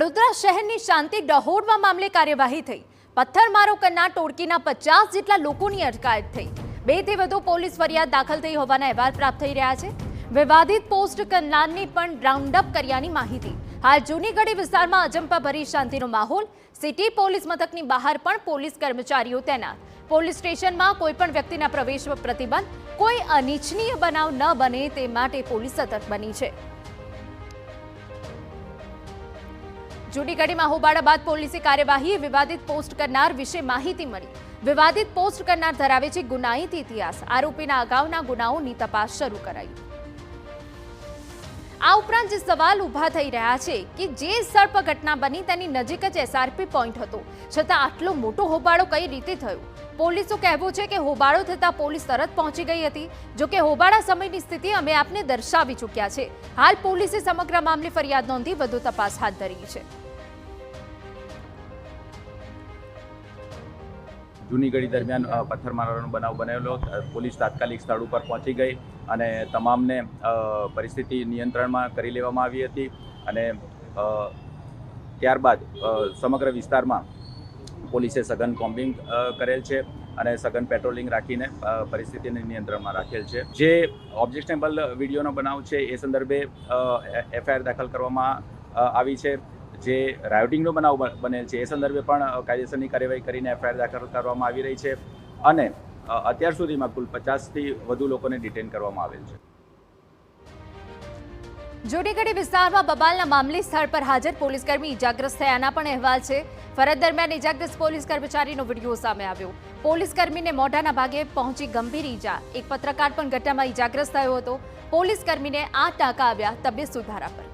વડોદરા શહેરની શાંતિ ડહોળવા મામલે કાર્યવાહી થઈ। પથ્થરમારો કરનાર ટોળકીના 50 જેટલા લોકોની અટકાયત થઈ। 2 થી વધુ પોલીસ ફરિયાદ દાખલ થઈ હોવાના અહેવાલ પ્રાપ્ત થઈ રહ્યા છે। વિવાદિત પોસ્ટ કરનારની પણ રાઉન્ડ અપ કર્યાની માહિતી। હાલ જૂનીગઢી વિસ્તારમાં અજંપાભરી શાંતિનો માહોલ। સિટી પોલીસ મથકની બહાર પણ પોલીસ કર્મચારીઓ તૈનાત। પોલીસ સ્ટેશનમાં કોઈ પણ વ્યક્તિના પ્રવેશ પર પ્રતિબંધ, કોઈ અનિચ્છનીય બનાવ ન બને તે માટે પોલીસ સતર્ક બની છે। જૂનીગઢીમાં હોબાળા બાદ પોલીસે કાર્યવાહી। વિવાદિત પોસ્ટ કરનાર વિશે માહિતી મળી। વિવાદિત પોસ્ટ કરનાર ધરાવે છે ગુનાહિત ઇતિહાસ। આરોપીના અગાઉના ગુનાઓની તપાસ શરૂ કરાઈ। આ ઉપરાંત જે સવાલ ઊભા થઈ રહ્યા છે કે જે સ્થળ પર ઘટના બની તેની નજીક જ એસઆરપી પોઈન્ટ હતો, છતાં આટલો મોટો હોબાળો કઈ રીતે થયો? પોલીસનું કહેવું છે કે હોબાળો થતાં પોલીસ તરત પહોંચી ગઈ હતી। જો કે હોબાળા સમયની સ્થિતિ અમે આપને દર્શાવી ચૂક્યા છે। હાલ પોલીસે સમગ્ર મામલે ફરિયાદ નોંધી વધુ તપાસ હાથ ધરી છે। જૂનીગઢી દરમિયાન પથ્થરમારાનો બનાવ બનેલો। પોલીસ તાત્કાલિક સ્થળ ઉપર પહોંચી ગઈ અને તમામને પરિસ્થિતિ નિયંત્રણમાં કરી લેવામાં આવી હતી અને ત્યારબાદ સમગ્ર વિસ્તારમાં પોલીસે સઘન કોમ્બિંગ કરેલ છે અને સઘન પેટ્રોલિંગ રાખીને પરિસ્થિતિને નિયંત્રણમાં રાખેલ છે। જે ઓબ્જેક્શનેબલ વિડીયોનો બનાવ છે એ સંદર્ભે એફઆઈઆર દાખલ કરવામાં આવી છે। જે રાયોટિંગનો બનાવ બનેલ છે એ સંદર્ભે પણ કાયદેસરની કાર્યવાહી કરીને એફઆઈઆર દાખલ કરવામાં આવી રહી છે અને અત્યાર સુધીમાં કુલ 50થી વધુ લોકોને ડિટેન કરવામાં આવેલ છે। જૂનીગઢી વિસ્તારમાં બબાલના મામલે સ્થળ પર હાજર પોલીસકર્મી ઇજાગ્રસ્ત થયાના પણ અહેવાલ છે। ફરજ દરમિયાન ઇજાગ્રસ્ત પોલીસ કર્મચારીનો વિડીયો સામે આવ્યો। પોલીસકર્મીને મોઢાના ભાગે પહોંચી ગંભીર ઈજા। એક પત્રકાર પણ ઘટનામાં ઇજાગ્રસ્ત થયો હતો। પોલીસકર્મીને 8 ટાંકા આવ્યા, તબિયત સુધારા પર।